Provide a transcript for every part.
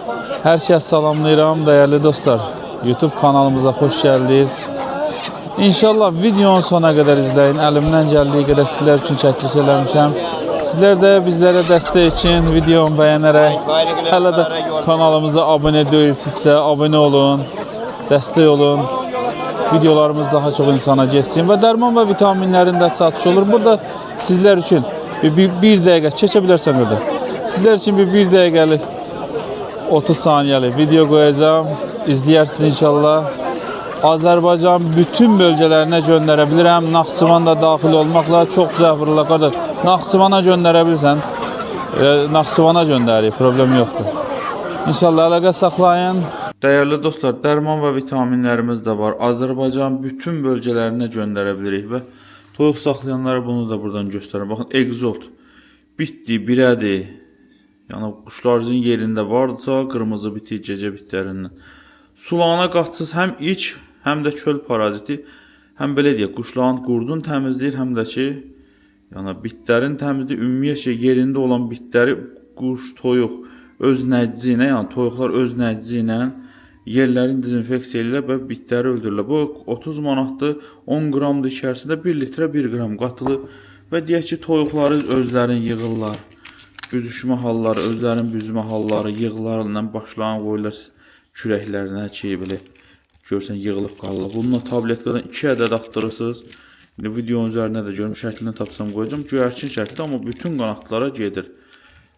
Hər kəs salamlayıram, dəyərli dostlar. YouTube kanalımıza xoş gəldiniz. İnşallah videonun sona qədər izləyin. Əlimdən gəldiyi qədər sizlər üçün çəkiliş eləmişəm. Sizlər də bizlərə dəstək üçün videonu bəyənərək, hələ də kanalımıza abunə deyilsinizsə, abunə olun, dəstək olun. Videolarımız daha çox insana geçsin və dərman və vitaminlərin də satış olur. Burada sizlər üçün bir dəqiqə keçə bilərsən orada. Sizlər üçün bir dəqiqəlik 30 saniyəlik video qoyacağım. İzləyirsiniz inşallah. Azərbaycan bütün bölgələrinə göndərə bilirəm. Naxçıvan da daxil olmaqla çox zəfirlə qardaş. Naxçıvana göndərə bilirsən. Naxçıvana göndərik, problem yoxdur. İnşallah əlaqə saxlayın. Dəyərli dostlar, dərman və vitaminlərimiz də var. Azərbaycan bütün bölgələrinə göndərə bilirik və toyuq saxlayanlara bunu da buradan göstərir. Baxın, egzot, bitdi, birədir. Yəni quşlarınızın yerində vardısa, qırmızı bitir, gecə bitlərindən. Sulana qatsız həm iç, həm də çöl paraziti, həm belə deyək, quşların qurdun təmizləyir, həm də ki, yəni bitlərin təmizləyir, ümumiyyətcə yerində olan bitləri quş, toyuq öz nəcizi ilə, yəni toyuqlar öz nəcizi ilə yerlərini dezinfeksiya edirlər və bitləri öldürürlər. Bu 30 manatdır, 10 qramdır içərisində 1 litrə 1 qram qatılır və deyək ki, toyuqları özlərini yığırlar. Büzüşmə halları, özlərinin büzmə halları, yığılarla başlayan qoyurlar kürəklərinə ki, belə görsən yığılıb qalır. Bununla tabletlərdən 2 ədəd atdırırsınız. Videonun üzərində də görüm, şəklini tapsam qoyacağım. Göyərçin şəkli, amma bütün qanadlara gedir.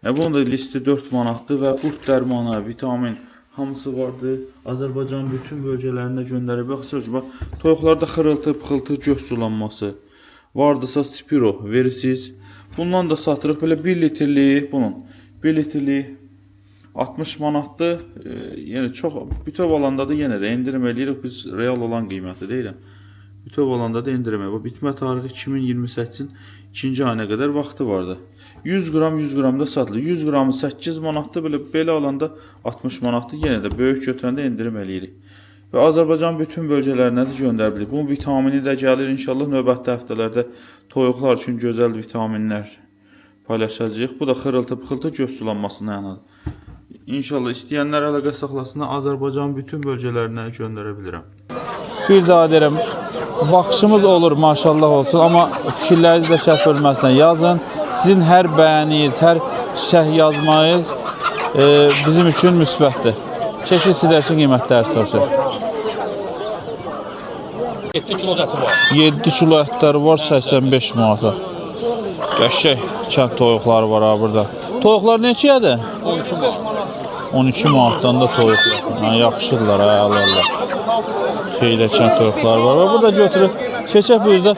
Bunun da listi 4 manatdır və qurt dərmanı, vitamin hamısı vardır. Azərbaycan bütün bölgələrinə göndərib. Baxsınız ki, toyuqlarda xırıltı, pıxıltı, göz sulanması vardısa spiro verirsiniz. Bundan da satırıq belə 1 litrlik, bunun 1 litrlik 60 manatdır. Yəni çox bütöv olanda da yenə də endirim eləyirik. Biz real olan qiyməti deyirəm. Bütöv olanda da endirim eləyirik. Bu bitmə tarixi 2028-in 2-ci ayına qədər vaxtı vardı. 100 qram 100 qram da satılır. 100 qramı 8 manatdır. Belə alanda 60 manatdır. Yenə də böyük götürəndə endirim eləyirik. Və Azərbaycan bütün bölgələrinə də göndərilir. Bunun vitamini də gəlir. İnşallah növbətli həftələrdə toyuqlar üçün gözəl vitaminlər paylaşacağıq. Bu da xırıltı, pıxıltı, göz sulanmasına yanadır. İnşallah istəyənlər əlaqə saxlasınlar. Azərbaycan bütün bölgələrinə göndərə bilirəm. Bir daha deyirəm, baxışımız olur, maşallah olsun. Amma fikirlərinizi də şərh bölməsinə yazın. Sizin hər bəyəniniz, hər şərh yazmanız bizim üçün müsbətdir. Çeşid sizlər üçün qiymətləri soruşur. 7 kilo əti var. 7 kilo ətləri var 85 manata. Qəşəng kənd toyuqları var ha burada. Toyuqlar neçəyədir? 12 manat. 12 manatdan da toyuqlar. Yəni yaxşıdırlar ha, Allah. Xeyli kənd toyuqlar var. Və burada götürüb keçək bu üzdə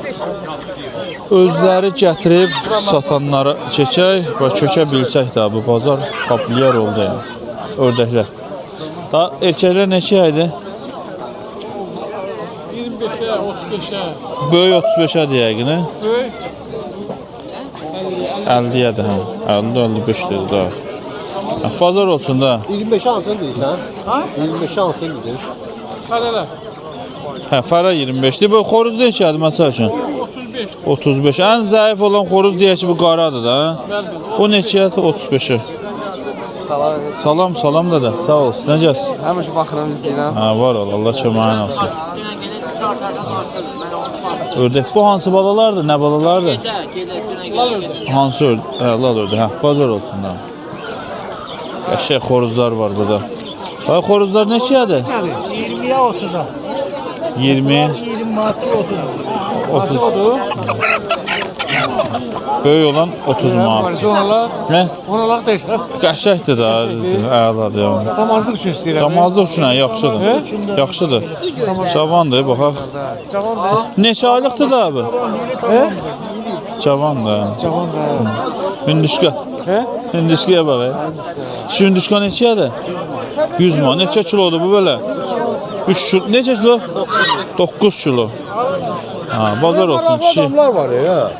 özləri gətirib satanları keçək və kökə bilsək də bu bazar populyar oldu yəni. Ördəklər. Da erkəklər neçə idi? 25'e, 35'e. Böyük 35'ə deyəqini. Böyük 50'yə də hə. 50-55 dedi da. Bazar olsun da. 25 hansını deyirsən? Ha? 25 hansını deyir? Kareler. Hə, fərə 25-dir. Bu xoruz neçədir məsəl üçün? 35'ti. 35. Ən zəif olan xoruz deyək ki, bu qaradır da. O neçədir? 35-i. Salam da. Sağ ol. Necəsən? Həmişə baxıram, izləyirəm. Hə, var ol. Allah köməyin olsun. Ördək. Bu hansı balalardır? Nə balalardır? Hansı ördək? Hə, lal ördək. Hə, bazar olsun da. Qəşəng xoruzlar var burada. Ay, xoruzlar neçədir? 20'ye 30'a. 20. 20 manatlı 30. 30. Böyük olan 30 manat. Onalar. Nə? Onalar değişir. Qəşəngdir da. Əladır yəni. Damazlık üçün istəyirəm. Damazlıq üçün yaxşıdır. Yaxşıdır. Cavandır, baxaq. Cavan da. Neçə aylıqdır da abi? Cavandır. Cavan da. Hündüşka. Hündüşkaya bax. Şu hündüşka neçədir? 100 manat. Neçə kilodur bu belə? 3 kilo. Neçə kilo? 9 kilo. Ha, bazar olsun kişi. Adamlar var ya.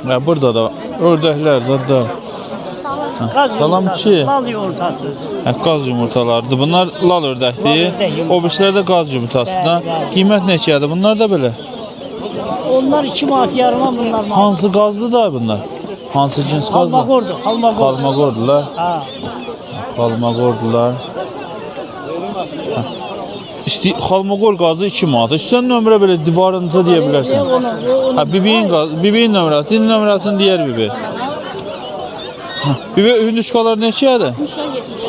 Ya burada da ördəklər zadlar. Salam ki. Lal yumurtası. Qaz yumurtalarıdır. Bunlar lal ördəkdir. O birilər də qaz yumurtasıdır. Qiymət neçədir? Bunlar da belə. Onlar 2 manat yarıma, bunlar manat. Hansı qazdır da bunlar? Hansı cins qazdır? Halmaqordur, halmaqor. Halmaqordular. Ha. Xalmaqordular. Xalmaqor qazı 2 manat. İstəsən nömrə belə divarınıza deyə bilərsən. Ha, bibiyin nömrəsi, din nömrəsini deyər bibi. Bibi hündüşkalar neçədir?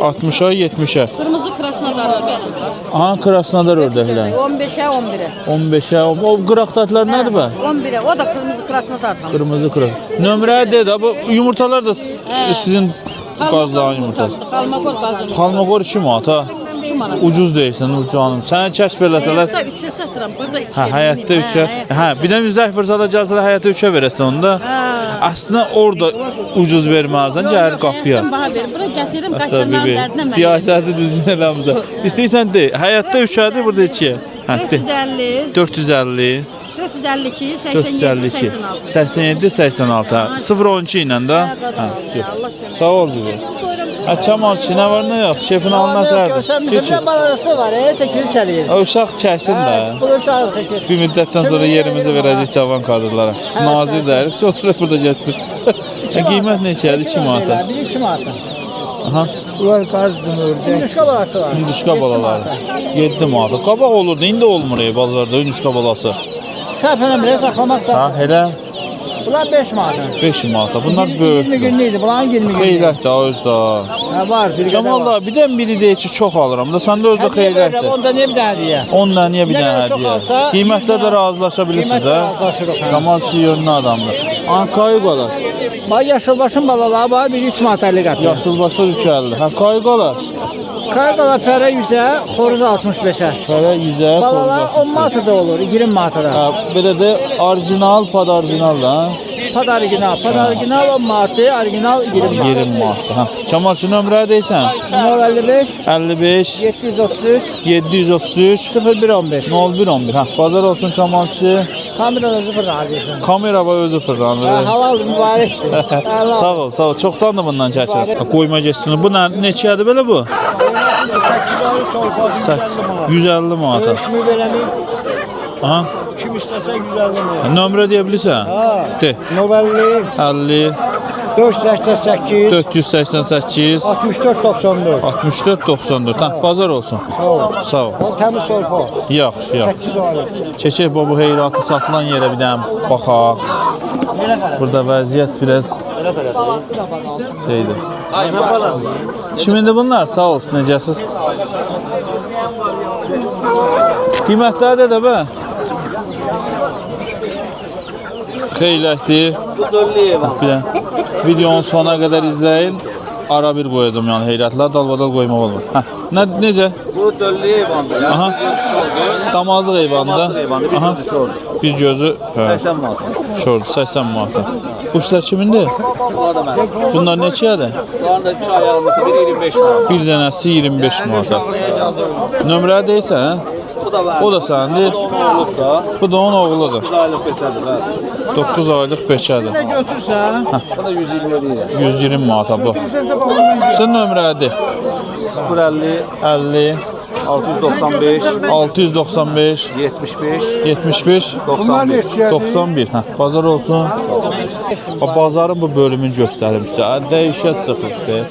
60'a 70'e. Kırmızı krasnodar benim. Aha, krasnodar ördəklər. 15'e 11'e. 15'e. O qıraqdatlar nədir bə? 11'e. O da kırmızı krasnodar. Qırmızı qıraq. Nömrə de də bu yumurtalar da sizin qazların yumurtası. Xalmaqor qazını. Xalmaqor 2 manat ha. 2 manat. Ucuz deyirsən canım. Sənə kəşf eləsələr. Həyatda 3'e satıram. Burada 2'ye. Hə, həyatda 3'e. Hə, bir də müzəh fırsata gəlsələr həyatda 3'e verəsən onda. Aslında orada ucuz verməzsən, gəlir qapıya. Baha verir. Bura gətirim Əsəbi qaçanların bir. dərdinə mən. Siyasəti düzgün eləmizə. İstəyirsən de, həyatda 3'ədir, burada 2'ye. Hə, de. 450, 450, 452, 87, 452, 86. 87, 86. 012 ilə də. Hə, sağ ol bibi. Hə, Çamalçı, nə var nə yox? Şefin anlatırdı. Bizim balası var, çəkir çəliyir. O uşaq çəksin də. Bu uşağı çəkir. Bir müddətdən sonra yerimizi verəcək cavan kadrlara. Nazir dəyirik, oturur burada gətirir. Qiymət neçədir? 2 manata. Bir 2 manata. Aha. Bunlar qazdım ördək. Hündüşka balası var. Hündüşka balaları. 7 manata. Qabaq olurdu, indi olmur bazarda hündüşka balası. Səhv eləmirə saxlamaq Ha, səhv. elə Bunlar 5 manata. 5 manata. Bunlar 20 böyük. günlük idi, bunların 20 günlük. Xeyrət də özdə. Ha, var, bir qədər var. Camallar, bir də biri deyir ki, çox alıram da, səndə özdə Hədiyyə verirəm, xeyrətdir. onda niyə bir dənə deyə? Onunla niyə bir Nə dənə qədər çox hədiyyə? alsa, Qiymətdə də razılaşa bilirsiniz Qiymətdə də. razılaşırıq, hə. Camalçı yönlü adamdır. Kayıqalar. Bax, yaşılbaşın balaları var, biri 3 manat 50 qəpik. Yaşılbaşda 350. Hə, kayıqalar. Qarqala pərə 100-ə, xoruz 65-ə. Fərə 100'ə. Balalar 10 manata da olur, 20 manata da. Hə, belə də orijinal, pad orijinal da. Pad original, 10 manatı, orijinal 20 manat. 20 manat. Hə. Camalçı nömrə deysən? 055 55 733 733 0115. 0111. Hə, bazar olsun Camalçı. Kamerada 0 arıyorsun. Kamera var özü fırlanır. Halal mübarektir. Halal. Sağ ol, sağ ol. Çoxdan da bundan çəkir. Qoyma geçdini. Bu neçədir belə bu? 150 manata. Kimi beləmi? Aha. Kim istəsə 150 manat. Nömrə deyə bilirsən? De. Novelli 50 488 488 64 94. 64 94. Hə, bazar olsun. Sağ ol. Sağ ol. O təmiz sorpa. Yaxşı, yaxşı. 8 aylık. Keçək bu heyratı satılan yerə bir dənə baxaq. Burada vəziyyət biraz şeydir. Kimindir bunlar? Sağ olsun, necəsiz? Qiymətləri də bə? Xeyləkdir. Bir də videonun sonuna qədər izləyin. Ara bir qoyacağım yəni heyrətlər, dalbadal qoymaq olmur. Hə, necə? Bu döllü eyvandır. Aha. Damazlıq eyvanında. Aha. Bir gözü 80 manat. şordu 80 manata. Bu işlər kimindir? Bu da mənim. Bunlar neçədir? Bunların da 2 ayağındakı biri 25 manat. Bir dənəsi 25 manata. Nömrə deyirsən, hə? Bu da var. O da sənindir. Bu da oğluq da. Bu da onun oğludur. 9 aylıq beçədir. hə. 9 aylıq beçədir. Götürsən. Bu da 120 deyir. 120 manata bu. Sən nömrədir? 050 50 695 695 75 75 91. 91. Hə, bazar olsun. Bazarın bu bölümünü göstərim sizə. Dəyişət çıxır.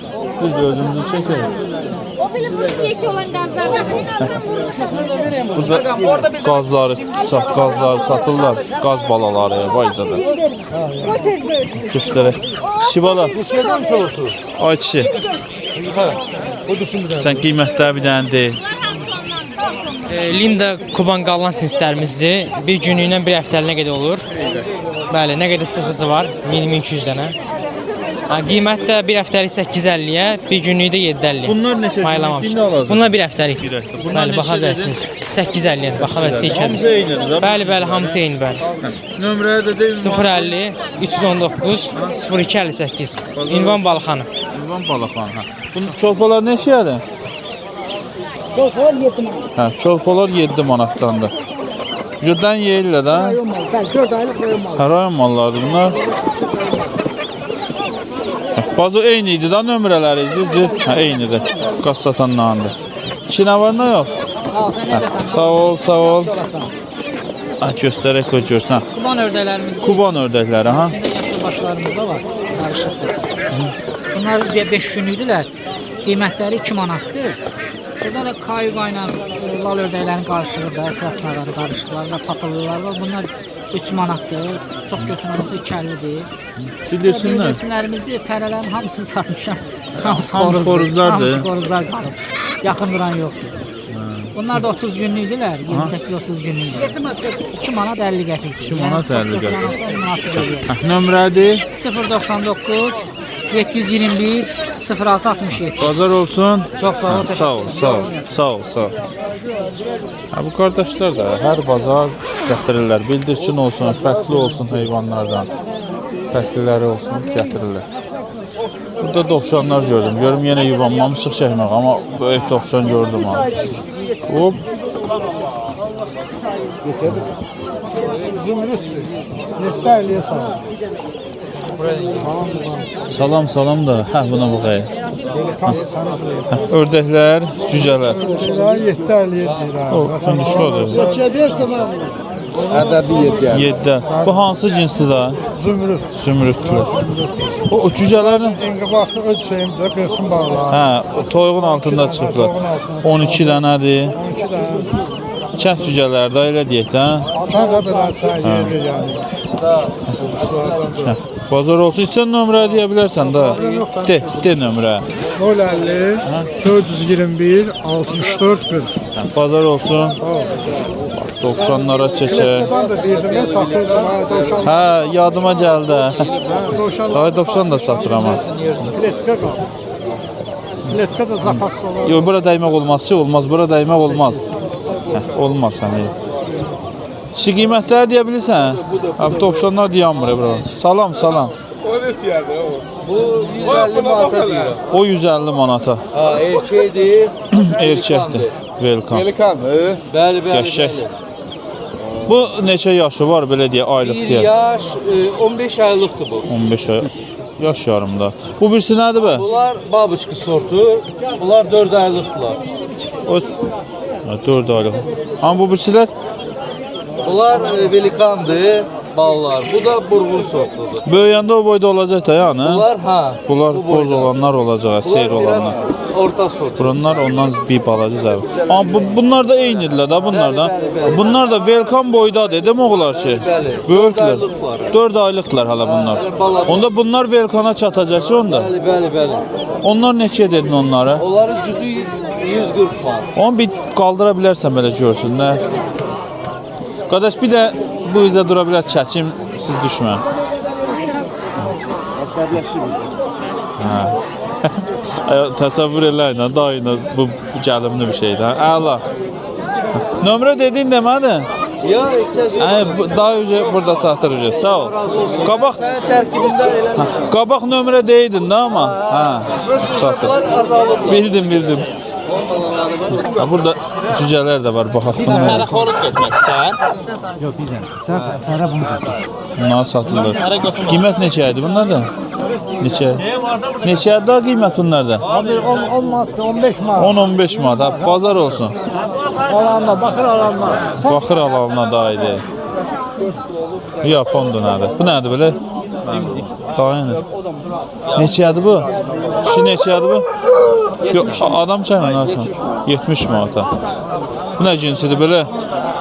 Biz özümüzü çəkək. O belə bu kek olan qazlardan. Burada qazları satırlar. Qaz balaları vayda da. Göstərək. Şibala. Ay kişi. Sən qiymətləri bir dənə deyil. Linda Kuban qalan cinslərimizdir. Bir günlüklə bir həftəlinə qədər olur. Bəli, nə qədər istəsəz var, minimum 200 dənə. Qiymət də bir həftəlik 850-yə, bir günlük də 750. Bunlar neçə günlük? Maylamamış. İndi alacaq. Bunlar bir həftəlik. Bir həftə. Bunlar Bəli, baxa neçədir? bilərsiniz. 850-yə, baxa bilərsiniz. Hamısı eynidir də. Bəli, bəli, hamısı eyni, bəli. Nömrə də deyil. 050 319 0258. Ünvan Balxanı. Ünvan Balaxan. Hə. Bunun çolpalar neçədir? Sorpa 7 manat. Hə, çolpalar 7 manatdandır. Güdən yeyirlər də. Rayon malı. Bəli, 4 aylıq rayon malı. Hə, rayon mallardır bunlar. Hə, bazı eyni idi da nömrələri izləyir. Hə, eynidir. Qaz satanlarındır. İki nə var nə yox? Sağ ol, sən necəsən? Sağ ol, sağ ol. Hə, göstərək o görsün. Kuban ördəklərimiz Kuban ördəkləri, ha? içində yaşıl başlarımız da var. Qarışıqdır. Bunlar 5 günlükdülər. qiymətləri 2 manatdır. Burada da kayuqa ilə lal ördəklərin qarışığı da, krasnaları qarışıqları da, papıllılar var. Bunlar 3 manatdır. Çox götürmənizdə 2.50-dir. Bildirsinlər. Bildirsinlərimizdir. Fərələrin hamısını satmışam. Hamısı Hamısı xoruzlardır. Hamısı xoruzlar qalıb. Yaxın duran yoxdur. Bunlar da 30 günlükdülər. 28-30 günlükdür. 2 manat 50 qəpik. 2 manat 50 qəpik. Münasib eləyər. Nömrədir. 099 721 0667. Bazar olsun. Çox sağ ol. Sağ ol, sağ ol. Sağ ol, sağ ol. Ha, bu qardaşlar da hər bazar gətirirlər. Bildirçin olsun, fərqli olsun heyvanlardan. Fərqliləri olsun, gətirirlər. Burada dovşanlar gördüm. Görüm yenə yuvanmamışıq çəkmək, amma böyük dovşan gördüm ha. Hop. Zümrütdür. 7.50-yə sağ. Salam, salam da. Hə, buna baxayım. Ördəklər, cücələr. 7.50-yə deyir. O, kunduşkadır. Neçə deyirsən abi? Ədəbi 7. 7. Bu hansı cinsli da? Zümrüt. Zümrüdlür. O cücələr nə? İnqibaqı öz şeyimdə qırtın bağlı. Hə, toyuğun altında çıxıblar. 12 dənədir. 12 dənə. Kənd cücələri də elə deyək də. Kənd də belə çay yerdir yəni. Hə, bazar olsun. Sən nömrə deyə bilərsən də. De nömrə. 050 421 64 40. Hə, bazar olsun. Sağ ol. 90'lara çəkək. Kletkadan da deyirdim, mən satırdım. Dovşan. Hə, yadıma gəldi. Dovşan. Tay 90 da satır ama. Kletka qal. Kletka da zapaslı olur. Yox, bura dəymək olmaz. Olmaz, bura dəymək olmaz. Hə, olmaz hani. Şi qiymətləri deyə bilirsən? Abi dovşanlar dayanmır bura. Salam, salam. Bu 150 manata deyir. O 150 manata. Ha, erkəkdir. Erkəkdir. Welcome. Pelikan. Bəli, bəli. Qəşəng. Bu neçə yaşı var belə deyə aylıq Bir deyə? yaş 15 aylıqdır bu. 15 ay. Yaş yarımda. Bu birisi nədir be? Bunlar babuçka sortu. Bunlar 4 aylıqdılar. O 4 aylıq. Amma bu birisilər Bunlar velikandır, ballar. Bu da burğun sortudur. böyüyəndə o boyda olacaq da yəni. Bunlar ha. Bunlar bu boz boyda. olanlar olacaq, seyir Bunlar biraz olanlar. orta sort. Bunlar ondan bir balaca zəv. Amma bunlar da eynidirlər da bunlardan. Bunlar da welcome boydadır, demək olar ki. Bəli, Böyüklər. 4 aylıqlar. 4 aylıqlar hala bunlar. Onda bunlar welcome-a çatacaqsa onda. Bəli, bəli, bəli. Onlar neçə dedin onlara? Onların cütü 140 manat. Onu bir qaldıra bilərsən belə görsünlər. Qardaş bir də bu izə dura bilər çəkim, siz düşmən. Əsəbləşir bizə. Təsəvvür eləyin, dayına bu gəlimli bir şeydir. Əla. Nömrə dedin demədin? Ya, eksəcə. Daha önce burada satır. Sağ ol. Qabaq Sənin tərkibində elə. qabaq nömrə deydin də amma. Hə. Satır. Bunlar azalıb. Bildim. Ha, burada cücələr də var, baxaq bunlar. Xoruz getməksən? Bunlar satılır. Qiymət neçə idi bunlardan? Neçə? Neçə daha qiymət bunlardan? 10 manat, 15 manat. 10-15 manat. Ha, bazar olsun. Alanma, baxır alanma. Baxır alalına da idi. Japondur nədir? Bu nədir belə? Dayını. Neçədir bu? Kişi neçədir bu? Yox, adam çəkmə arxan. 70 manata. Bu nə cinsidir belə?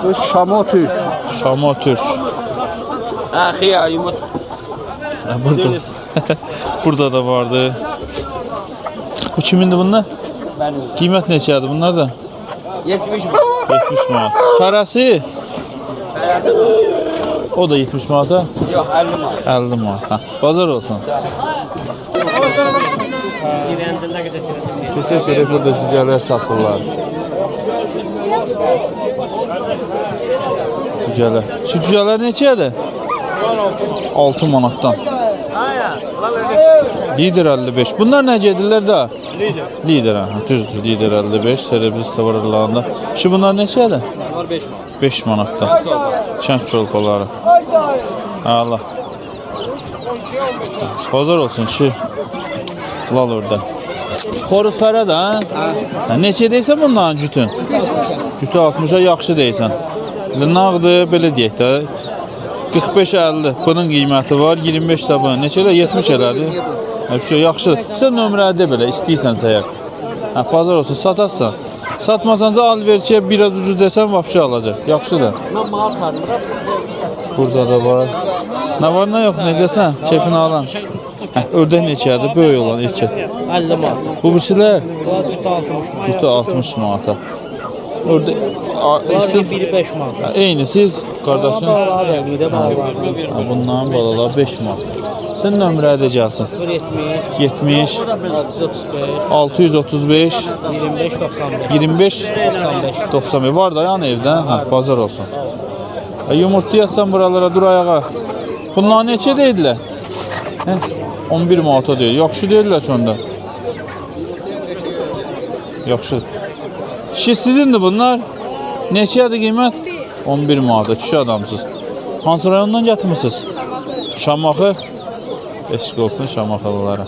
Bu Şamo Türk. Şamo Türk. Xiya yumurt. Burada. Burada da vardı. Bu kimindir bunlar? Benim. Qiymət neçədir bunlar da? 70 70 manat. Fərəsi? O da 70 manata? Yox 50 manat. 50 manat. Ha, bazar olsun. Keçək burada cücələr satırlar. Cücələr. Şu cücələr neçədir? 6 manatdan. Lider 55. Bunlar nə gedirlər də? Lider. Ha, düzdür. Lider 55. Serebris də var aralarında. Şu bunlar neçədir? Bunlar 5 manat. 5 manatdan. Kənd çolqaları. Allah. Bazar olsun şu. Lal orada. Xoruz fərə də, hə? Neçə deysən bunların cütün? Cütü 60-a yaxşı deysən. Nağdır, belə deyək də. 45-50 bunun qiyməti var, 25 də bunun. Neçə elə? 70 elədir. Yaxşı. Sən nömrədə belə istəyirsən sayaq. Hə, bazar olsun, satarsan. Satmasansa alverçiyə biraz ucuz desən, vapşı alacaq. Yaxşıdır. Mən mal tanımıram. Burada da var. Nə var, nə yox, necəsən? Keyfini alan. Hə, ördək neçədir? Böyük olan erkək. 50 mal. Bu birisilər Bunlar cütə 60 mal. cütü 60 manata. Ördək Biri 5 mal. eyni siz qardaşın. Bağlar vermir, bağlar. Ha, bunların balalar 5 manat. Sən nömrəyə də gəlsin. 70, 70 635, 635 25, 95. 25 95 var da yani evdə. Hə, bazar olsun. Yumurta yazsan buralara dur ayağa. Bunlar neçə deyirlər? Hə? 11 manata deyir. Yaxşı deyirlər sonda. Yaxşı. Kişi sizindir bunlar. Neçədir qiymət? 11 manata. Kişi adamsınız. Hansı rayondan gətirmisiniz? Şamaxı. Eşq olsun Şamaxılılara.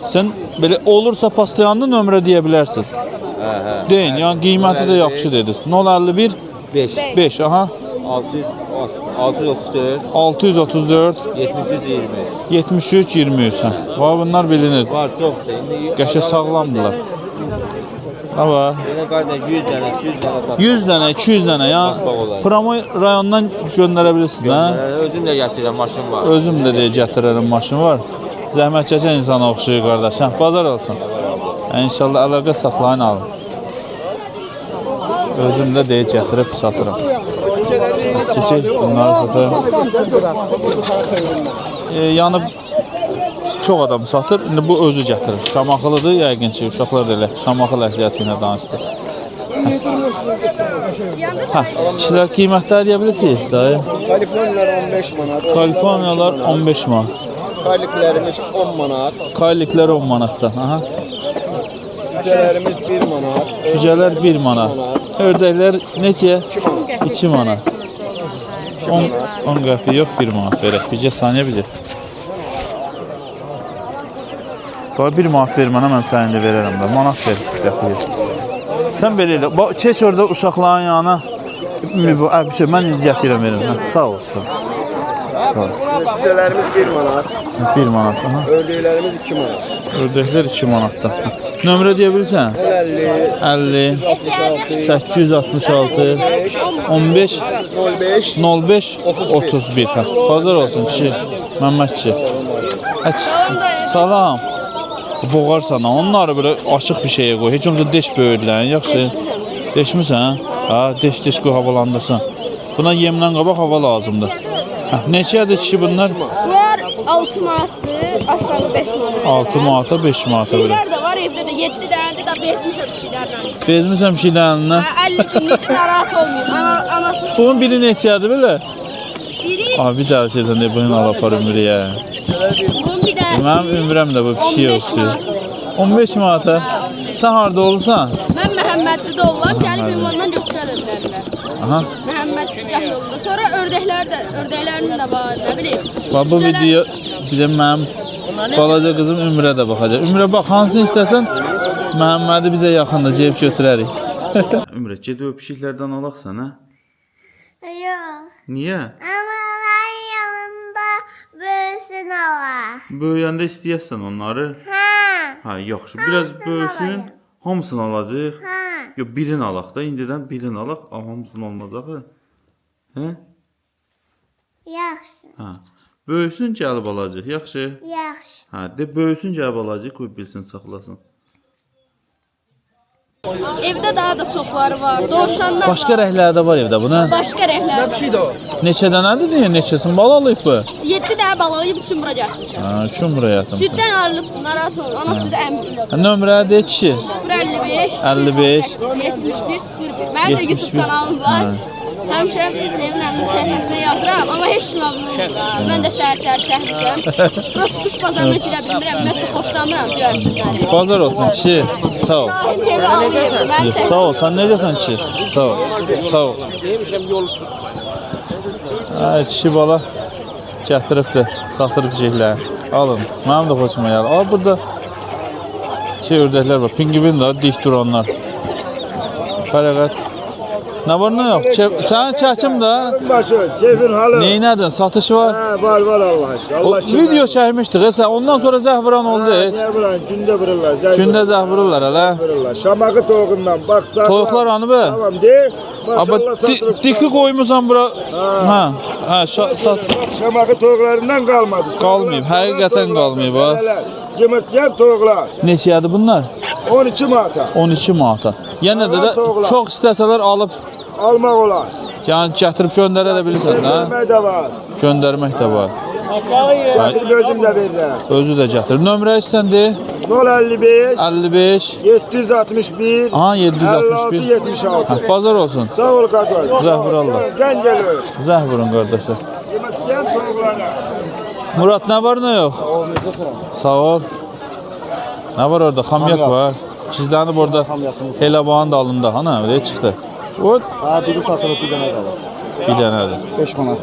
Sən belə olursa pastayanlı nömrə deyə bilərsiniz. Deyin, yəni qiyməti də yaxşı dediniz. 051 5, 5, aha. 634, 634 73, 20. 73 23. Hə. Va bunlar bilinir. Var çoxdur. İndi Qəşə sağlamdılar. Hava Yenə qardaş 100 dənə, 200 dənə satmaq. 100 dənə, 200 dənə ya Promo rayonundan göndərə bilirsiniz hə? Özüm də gətirirəm, maşın var. Özüm də deyə gətirərəm maşın var. Zəhmət çəkən insana oxşuyur qardaş. Hə, bazar olsun. İnşallah əlaqə saxlayın alın. Özüm də deyə gətirib satıram. Çiçək bunları satıram. Yəni çox adam satır. İndi bu özü gətirir. Şamaxılıdır yəqin ki, uşaqlar da elə Şamaxı ləhcəsi ilə danışdı. Hə, kişilər qiymətləri deyə bilirsiniz dayı? Kaliforniyalar 15 manat. Kaliforniyalar 15 manat. Kaylıklarımız 10 manat. Kayliklər 10 manatdan. Aha. Cücelerimiz 1 manat. Cücələr 1 manat. Ördəklər neçəyə? 2 manat. 10 qəpik yox, 1 manat verək. Bircə saniyə bilir. Daha 1 manat ver mənə, mən səni də verərəm də. Manat ver, qəpik. Sən belə elə. Keç orada uşaqların yanına. Mən indi gətirəm verim. Sağ ol. Sağ ol. Cücelerimiz 1 manat. 1 manat. Aha. Ördeklerimiz 2 manat. Ördəklər 2 manatdan. Nömrə deyə bilirsən? 50, 50 866 15 05, 05 31. Hə, bazar olsun kişi. Məmməd kişi. Salam. Boğarsan onları belə açıq bir şeyə qoy. Heç olmasa deş böyüdülərin. Yaxşı. Deşmirsən? Ha, deş qoy havalandırsın. Buna yemlə qabaq hava lazımdır. Hə, neçədir kişi bunlar? Bunlar 6 manatdır, aşağı 5 manat. 6 manata, 5 manata belə. Şeylər də var, evdə də 7 dənədir də bezmişəm şeylərlə. Bezmirsən bir şeylərinə. 50 günlükdə narahat olmayın. Anası Bunun biri neçədir belə? biri, Abi bir daha şeydən de bunu al aparım biriyə. bunun bir dənəsi. Mənim ümrəm də bu pişik 15 yoxdur. manat. 15 manata. Sən harda olursan? Mən Məhəmmədlidə olurlar, gəlib ünvandan götürə də bilərlər. Aha. Məhəmməd Cücəh yolunda. Sonra ördəklərin də var, nə bileyim. Bax bu video bir də mənim balaca qızım Ümrə də baxacaq. Ümrə bax hansını istəsən Məhəmmədi bizə yaxındır, gəlib götürərik. Ümrə, gedib o pişiklərdən alaq sənə. Yox. Niyə? Amma mən yanında böyüsün olar. Böyüyəndə istəyəsən onları. Hə. Ha, yaxşı. Biraz böyüsün. Hamısını alacaq. Hə. Yox, birini alaq da. İndidən birini alaq, amma hamısını olmayacaq. Hə? Yaxşı. Ha. Böyüsün gəlib alacaq. Yaxşı. Yaxşı. Ha, de böyüsün gəlib alacaq, qoy bilsin, saxlasın. Evdə daha da çoxları var. Dovşanlar Başqa var. rəhlər də var evdə buna. Başqa rəhlər var. Neçə dənədir deyə, neçəsini bal alayıb bu? 7 dənə balığı üçün bura gətirmişəm. Ha, kim buraya yatımsan? Süddən ayrılıb narahat olun. Ana südü əmdir. Nömrə de kişi. 055 55 71 01. Mənim də YouTube kanalım var. Həmişə evin əmrin səhifəsinə yazıram, amma heç kim abunə olmur. Mən də səhər-səhər çəkmişəm. Burası kuş bazarına girə bilmirəm, mən çox xoşlanmıram göyərçinləri. Bazar olsun kişi. Sağ ol. Şahin teyze alayım, mən səhər. Sağ ol. Sən necəsən kişi? Sağ ol. Sağ ol. Ay kişi bala gətiribdir, satır pişiklər. Alın. Mənim də xoşuma gəlir. Aa burada ördəklər var. Pingvin də dik duranlar. Fərəqət Nə var nə yox? Sənin çəkim də. Başı, keyfin halı. Neynədin? Satış var? Var Allah aşkına. Allah Video çəkmişdik sən. Ondan sonra zəhvran oldu heç. Ne bulan, gündə vururlar. Gündə zəh vururlar hələ. Vururlar. Şamağı toğundan baksan. Toyuqlar hanı be? Tamam de. Amma Maşallah satılıp. diki qoymusan bura. Hə, sat. Şamağı toğularından qalmadı. Qalmayıb, həqiqətən qalmayıb ha. Yumurtlayan toğular. Neçədir bunlar? 12 manata. 12 manata. Yenə də Toğular. çox istəsələr alıb, Almaq olar. yəni gətirib göndərə də bilirsən də. Yemək də var. Göndərmək də var. Getirib özüm də verirəm. Özü də gətir. Nömrə istəndi? 055 55 761 Aha 761. 56 76. Hə, bazar olsun. Sağ ol Qadar. Zəhvurallah. Sən gəlir. Zəh vurun qardaşlar. Yumurtlayan toğularına. Murat nə var nə yox? Sağ ol. Nə var orada? Xamyak var. Çizlənib orada. Helabanın dalında. Ha nə? Öyle çıxdı. O Ha, biri satılıb bir dənə qalır. bir dənədir. 5 manat.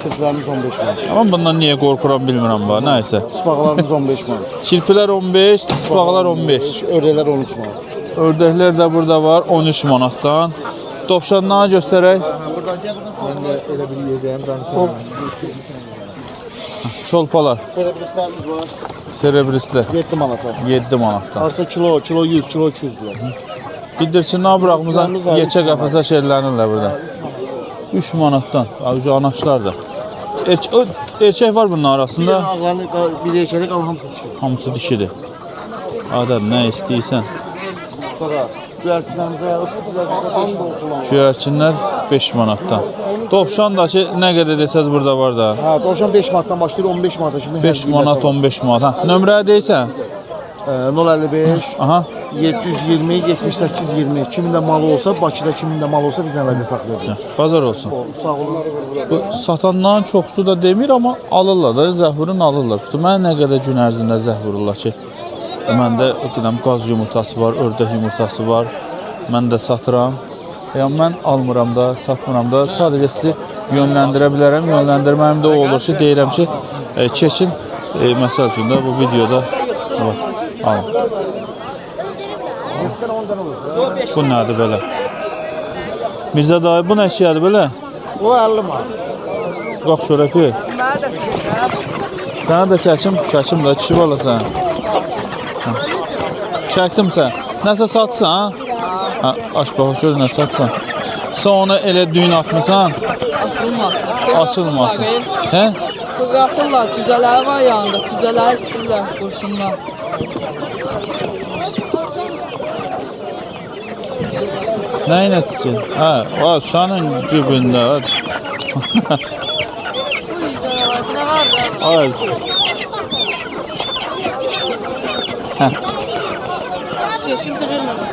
Kirplərimiz 15 manat. Amma bundan niyə qorxuram bilmirəm bax. Nəysə. Sıpaqlarımız 15 manat. Kirpilər 15, sıspaqlar 15. Ördəklər 13 manat. Ördəklər də burada var 13 manatdan. Dovşanları göstərək. Məndə elə bir yerdəyim danışıram. Şolpalar, Serebrislərimiz var. serebrislər 7 manata. 7 manatdan. Arsa kilo 100, kilo 200 lira. Bildirçinlər bıraxmısan yekə qəfəsə şerlənirlər burada. 3 manatdan. Avcı anaçlar da. Erkək var bunun arasında. Ağlarını bir erkəklə qalan hamısı dişi. Hamısı dişidir. Adəm nə istəyirsən. Sonra göyərçinlərimizə yağıb 5 dollar. Göyərçinlər 5 manatdan. Dovşan da ki, nə qədər desəz burada var da. Ha, dovşan 5 manatdan başlayır 15 manata kimi. 5 manat, 15 manat. Ha, nömrə deyirsən? 055 Aha. 720 78 20. Kimin də malı olsa, Bakıda kimin də malı olsa biz əlaqə saxlayırıq. Bazar olsun. Sağ olun. Bu satanların çoxsu da demir, amma alırlar da, zəhvurun alırlar. Mənə nə qədər gün ərzində zəh vururlar ki, məndə o qədər qaz yumurtası var, ördək yumurtası var. Mən də satıram. Yəni mən almıram da, satmıram da. Sadəcə sizi yönləndirə bilərəm. Yönləndirməyim də o olur ki, deyirəm ki, keçin. Məsəl üçün də bu videoda alın. Bu nədir belə? Mirzə dayı, bu nəçiyədir belə? O 50 manat. Qalx çörəki. Sənə də çəkim də, kişi balasan. Çəkdim sən. Nəsə satsan? Ha, aç bax, şöyle nə satsan. Sən ona elə düyün atmısan? Açılmasın. Açılmasın. Hə? Fırlatırlar, cüzələri var yanında. Cüzələri istəyirlər, qursunlar. Nəyin etsin? Hə, sənin cübündə. Nə var da? Az. Hə. Kimsə vermədi.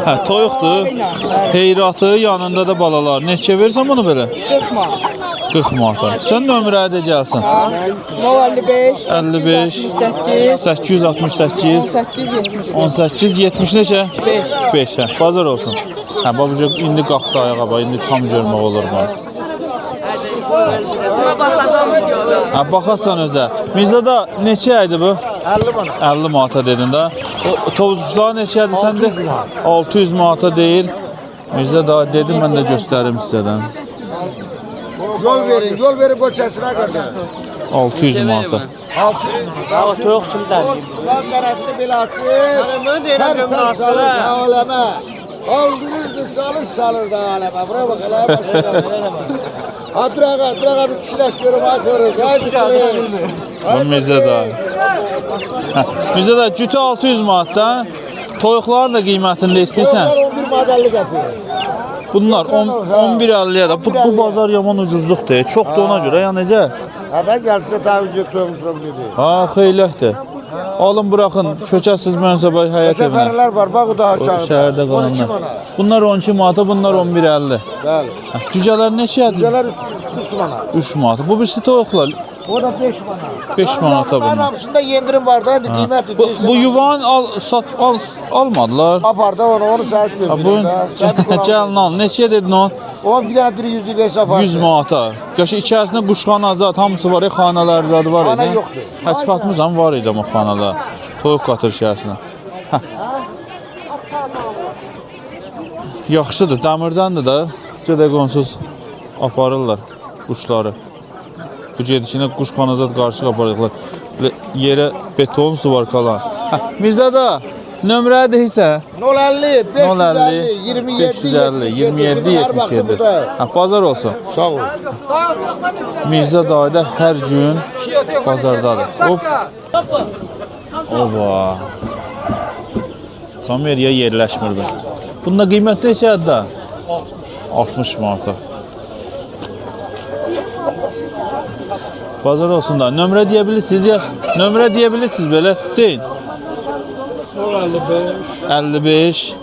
Hə, toyuqdur. Heyratı, yanında da balalar. Neçə versən bunu belə? 40 manat. 40 manata. Sən nömrəyə də gəlsin. 055 55 868 18 70 neçə? 5. Hə, bazar olsun. Hə, babuca indi qalxdı ayağa bax, indi tam görmək olur bana. Hə, baxarsan özə. Mirzə da neçə idi bu? 50 manat. 50 manata dedin də. O tovuzcular neçədir səndə? 600 manata deyil. Mirzə da dedi, mən də göstərim sizədən. Yol verin qoçasına qədər. 600 manata. 600 manat. Toyuq kimi dərdir. Lan qanadını belə açıb, hər pər salır aləmə. Aldırırdı, salır da aləmə. Bura bax, elə başlayalım. Ha, durağa, bir kişiləşdirim, ayırırız, ayırırız. Bu Mirzə da. Mirzə da, cütü 600 manatda. Toyuqların da qiymətində istəyirsən? Bunlar 11 manat gətirir. Bunlar 11.50-yə də. Bu bazar yaman ucuzluqdur. Çoxdur ona görə. Ya necə? Hədə gəlsə təvəccüh toyuğumuz dedi. Ha, xeyləkdir. Alın, buraxın. Kökəsiz münsəbəy həyət evinə. Səfərlər var, bax o da aşağıda. Şəhərdə qalanlar. Bunlar 12 manata, bunlar 11.50. Bəli. Cücələr neçədir? Cücələr 3 manat. 3 manata. Bu birisi toyuqlar. O da 5 manat. 5 manata bunlar. Hamısında yendirim var da, indi qiymətli. Bu yuvan almadılar. Apar da onu səhət Bu göndərim də. gəlin al. Neçəyə dedin on? O bir dənə diri 100 versə apar. 100 manata. Qəşə içərisində quşxana zat hamısı var, xanalar zadı var idi. Xana yoxdur. Hə, çıxartmısan var idi amma xanalar. Toyuq qatır içərisinə. Hə. Yaxşıdır, dəmirdəndir də. Gedə qonsuz aparırlar quşları. Bu gedişinə kuş kanazat qarşı aparırlar. Yerə beton suvarkalar. Mirzə da nömrə deyirsən? 050 550 550 27 77. Bazar olsun. Sağ ol. Mirzə dayı da hər gün bazardadır. Hop. Oba. Kameraya yerləşmir bu. Bunda qiymət neçədir də? 60 manata. Bazar olsun da. Nömrə deyə bilirsiniz ya? Nömrə deyə bilirsiniz belə? Deyin. 55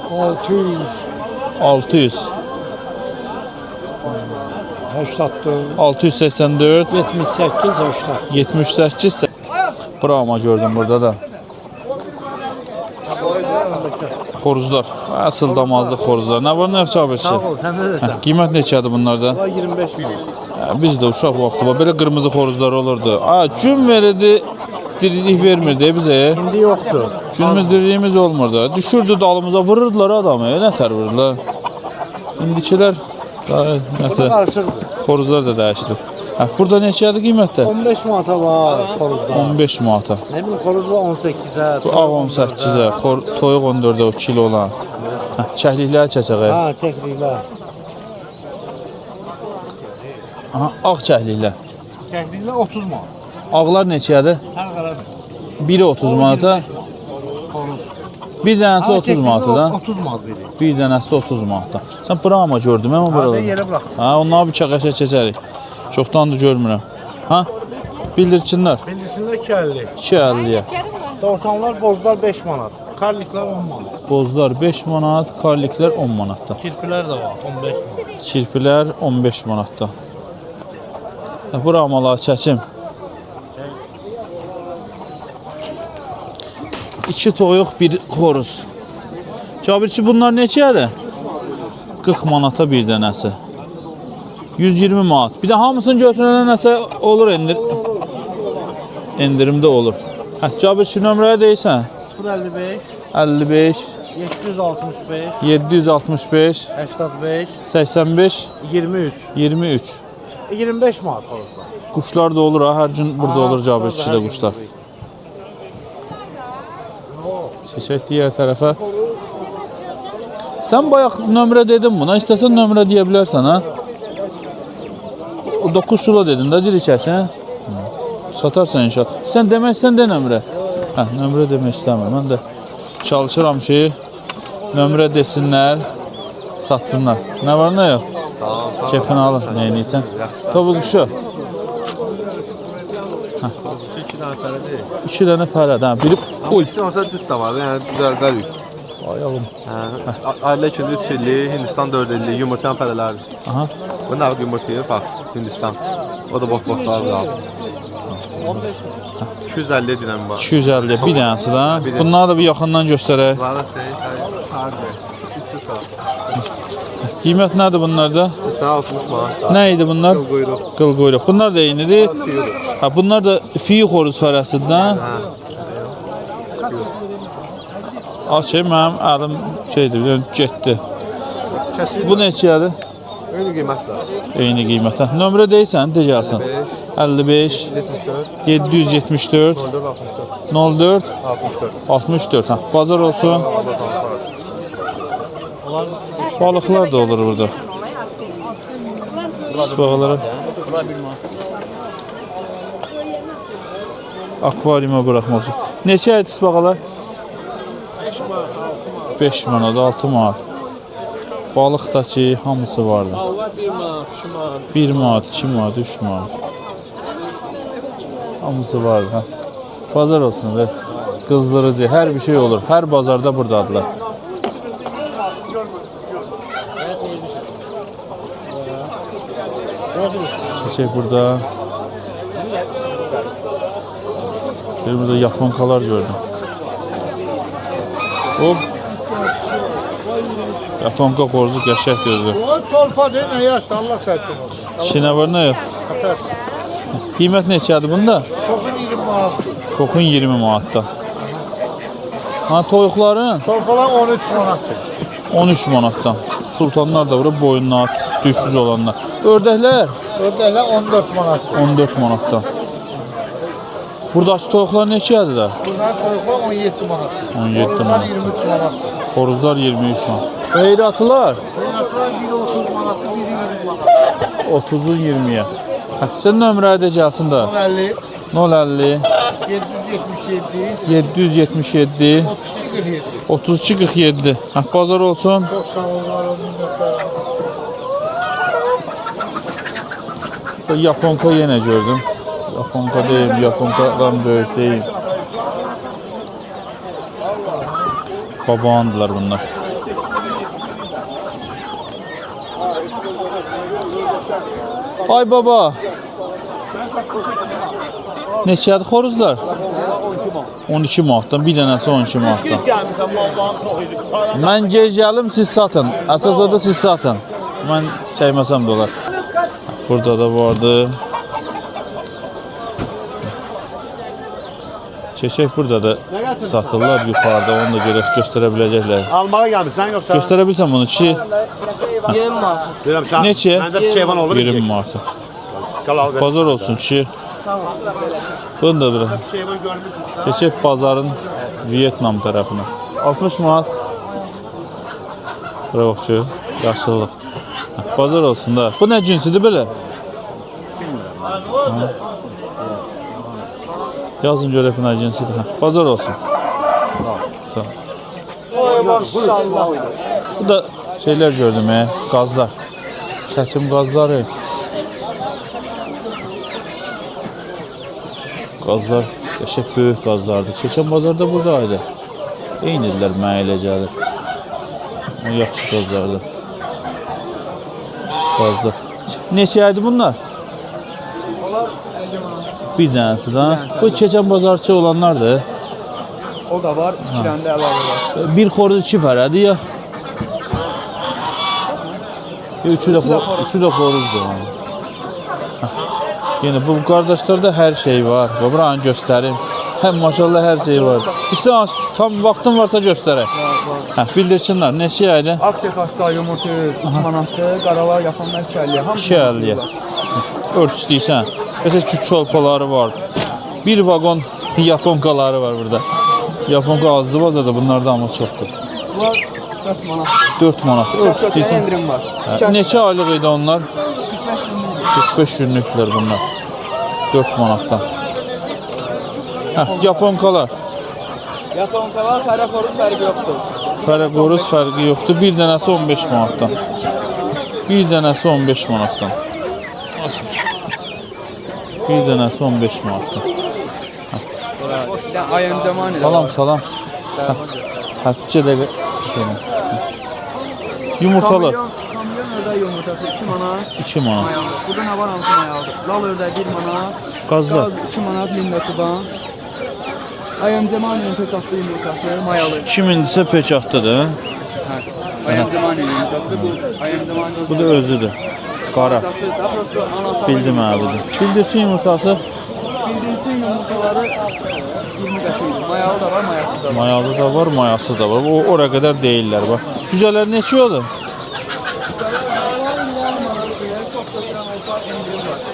600 684 78 Bravo gördüm burada da. Xoruzlar. Asıl damazlı xoruzlar. Nə var, nə yox Cabirçi? Sağ ol, sən necəsən? Qiymət neçədir bunlarda? 25 milyon. Biz də uşaq vaxtı var. Belə qırmızı xoruzlar olurdu. Gün verirdi, dirilik vermirdi bizə. İndi yoxdur. Günümüz diriliğimiz olmurdu. Düşürdü dalımıza, vururdular adamı. Nətər vururdular? İndikilər nəsə xoruzlar da dəyişdi. Burada neçədir qiymətdə? 15 manata var xoruzda. 15 manata. Nə bilim xoruz var 18-ə. Bu ağ 18-ə, toyuq 14-ə o kilo olan. Çəklikləri çəçək. Ha, təkliklər. Aha, ağ çəkliklər. Təkliklər 30 manat. Ağlar neçədir? Hər qələmi. Biri 30 manata. Xoruz. Bir dənəsi 30 manatadan. 30 manat verir. Bir dənəsi 30 manatdan. Sən Brahma gördün mən o burada. Hadi yerə burax. Ha, onları bir çaqaşa keçərik. Çoxdandır görmürəm. Ha? Bildirçinlər. Bildirsinlər 2.50. 2.50-yə. Dovşanlar, bozlar 5 manat. Karliklər 10 manat. Bozlar 5 manat, karliklər 10 manatdan. Kirpilər də var 15 manat. Çirpilər 15 manatdan. Brahmaları çəkim. 2 toyuq, 1 xoruz. Cabirçi bunlar neçədir? 40 manata bir dənəsi. 120 manat. Bir də hamısını götürənə nəsə olur endirimdə olur. Cabirçi nömrəyə deyirsən? 055 55 765 765 85 85 23 23. 25 manat xoruzlar. Quşlar da olur ha, hər gün burada olur Cabirçidə quşlar. Keçək digər tərəfə. Sən bayaq nömrə dedin buna, istəsən nömrə deyə bilərsən ha? 9 sula dedin də, diri çəksən. Satarsan inşallah. Sən demək istən də nömrə. Nömrə demək istəmir. Mən də çalışıram ki, nömrə desinlər, satsınlar. Nə var, nə yox? Keyfini alın, neyiniysən? Tovuz quşu. 2 dənə fərəd, biri... Oy! Olsa cüt də var, yəni düzəldərik. Ayağım. Ailə ikili 3 illik, Hindistan 4 illik, yumurtayan fərələrdir. Aha. Bu nə yumurtayı, bax, Hindistan. O da boş-boşlar da. 250 dinəm var. 250, bir dənəsi də. Bunları da bir yaxından göstərək. Bunlar Qiymət nədir bunlarda? Cütdən 60 manat. Nə idi bunlar? Qıl quyruq. Qıl quyruq. Bunlar da eynidir. Bunlar da fiyi xoruz fərəsidir. Açayım, mənim əlim getdi. Bu neçədir? Eyni qiymətlər. Eyni qiymətə. Nömrə deyirsən, de gəlsin. 55 774 04 64. Bazar olsun. Balıqlar da olur burada. Sıpağalara. Akvaryuma buraxmaq üçün. Neçə idi sıpağalar? 5 manat, 6 manat. Balıq da ki, hamısı vardı. 1 manat, 2 manat, 3 manat. Hamısı vardı. Bazar olsun be. Qızdırıcı, hər bir şey olur. Hər bazarda buradadılar. Çiçek burada. Burada yaponkalar gördüm. Hop. Yaponka xoruzu qəşəng gözlü. O çolpa deyil, nə yaşlı, Allah səhkim olsun. İçinə var, nə yox? Qiymət neçədir bunda? Kokun 20 manat. Kokun 20 manatda. Toyuqların? Çolpalar 13 manatdır. 13 manatdan. Sultanlar da var, boyunlar, tüysüz olanlar. Ördəklər Ördəklər 14 manat. 14 manatdan. Buradakı toyuqlar neçədir də? Bunlar toyuqlar 17 manat. 17 Horozlar manat. 23 manat. Xoruzlar 23 manat. Qeyratılar Qeyratlar biri 30 manatdır, biri 20 manat. 30'un 20'ye. Sən nömrə edəcəksin də. 50, 050 777, 777 32 47. 32 47. Bazar olsun. Çok sağ olun, var olun. Yaponka yenə gördüm. Yaponka deyim, Yaponkadan böyük deyim. Babağındılar bunlar. Ay baba. Neçədir xoruzlar? 12 manatdan, bir dənəsi 12 manatdan. Mən gec gəlim, siz satın. Əsas o da siz satın. Mən çəkməsəm də olar. Burada da vardı. Çeçək burada da satırlar yuxarıda, onu da görək göstərə biləcəklər. Almağa gəlmişsən yoxsa? Göstərə bilsən bunu ki, 20 manat. Deyirəm sən. neçə? Məndə bir şey var olur. 20 manat. Qalal ver. Bazar olsun ki. Sağ ol. Bunu da bırak. Şey var görmüsün. Keçək bazarın Vietnam tərəfinə. 60 manat. Bura bax ki, yaşıllıq. Bazar olsun da. Bu nə cinsidir belə? Bilmirəm. Yazın görək bu nə cinsidir. Bazar olsun. Sağ ol. Bu da şeylər gördüm, qazlar. Çəkim qazları. Qazlar qəşəng böyük qazlardır. Keçən bazarda buradaydı. Eynidirlər mənə elə gəlir. Yaxşı qazlardır. Qazlar. Neçə idi bunlar? Bir dənəsi də. Bu keçən bazarçı olanlardır. O da var, 2 dənə də əlavə var. Bir xoruz 2 fərədir ya. Üçü də xoruzdur. Yəni bu qardaşlarda hər şey var. Buranı göstərim. Həm maşallah hər şey var. İşte tam vaxtın varsa göstərək. Bildirsinlər. Neçə idi? Aktekasta yumurta 3 manatdır, qaralar yapanlar 2.50. 2.50-yə. Örtü istəyirsən. Məsələn ki, çolpaları var. Bir vaqon yaponkaları var burada. Yaponka azdı bazarda, bunlar da amma çoxdur. Bunlar 4 manat. 4 manat. Örtü istəyirsən. Endirim var. Neçə aylıq idi onlar? 45 günlük. 45 günlükdür bunlar. 4 manatdan. Yaponkalar. Yaponkalar fərə xoruz fərqi yoxdur. Fərə qoruz fərqi yoxdur. Bir dənəsi 15 manatdan. Bir dənəsi 15 manatdan. Bir dənəsi 15 manatdan. Ayın zamanı. Salam, salam. Həftə dəqiqə. Yumurtalar. Kamyon ördək yumurtası 2 manat. 2 manat. Burada nə var hamısı mayalıdır. Lal ördək 1 manat. Qazlar. Qaz 2 manat Lindakuban. Ayın zamanının peçatlı yumurtası mayalı. Kimindirsə peçatlıdır. Ayın zamanının yumurtası bu. Ayın zamanının Bu da özüdür. Qara. Bildim əbidir. Bildirçin yumurtası. Bildiğin yumurtaları 20 qəpikdir. Mayalı da var, mayasız da var. Mayalı da var, mayası da var. Ora qədər deyirlər. Bax. Cücələr neçə olur?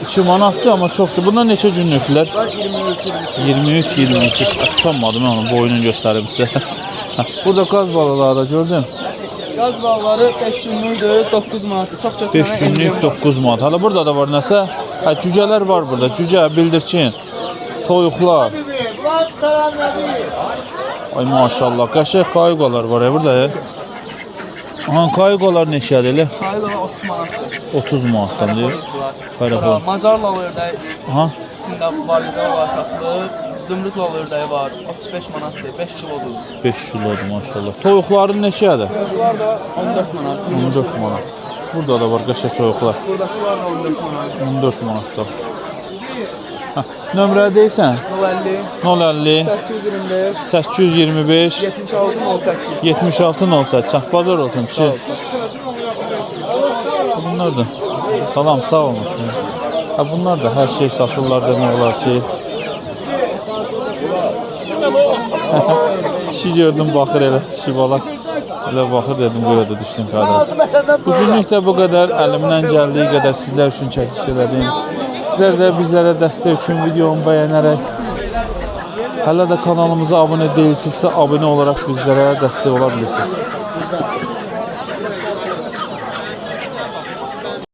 2 manatdır, amma çoxdur. Bunlar neçə günlükdülər? 23-22. Tutanmadım mən onun boyunu göstərim sizə. Burada qaz balaları da gördüm. Qaz balları 5 günlükdür, 9 manatdır. Çox çox 5 günlük 9 manat. Hala burada da var nəsə? Cücələr var burada. Cücə, bildirçin, toyuqlar. Ay maşallah, qəşəng kayuqalar var ya burada. Kayuqalar neçədir elə? Kayıqlar 30 manatdır. 30 manatdan deyir. Fərəqli. Macar lal ördəyi Aha. içində var, var satılır. Zümrüd lal ördəyi var, 35 manatdır, 5 kilodur. 5 kilodur maşallah. Toyuqların neçədir? Toyuqlar da 14 manat. 14 manat. Burada da var qəşəng toyuqlar. Buradakılar da 14 manat. 14 manatda. Nömrə deyirsən? 050 050 825 825 76 08. 76 08. Çak bazar olsun. Bunlar da. Salam, sağ olun. Bunlar da hər şey satırlar demək olar ki. Kişi gördüm baxır elə, kişi bala. Elə baxır dedim qoya da düşsün kadra. Bugünlük də bu qədər. Əlimdən gəldiyi qədər sizlər üçün çəkiliş elədim. Sizlər də bizlərə dəstək üçün videomu bəyənərək hələ də kanalımıza abunə deyilsinizsə abunə olaraq bizlərə dəstək ola bilirsiniz.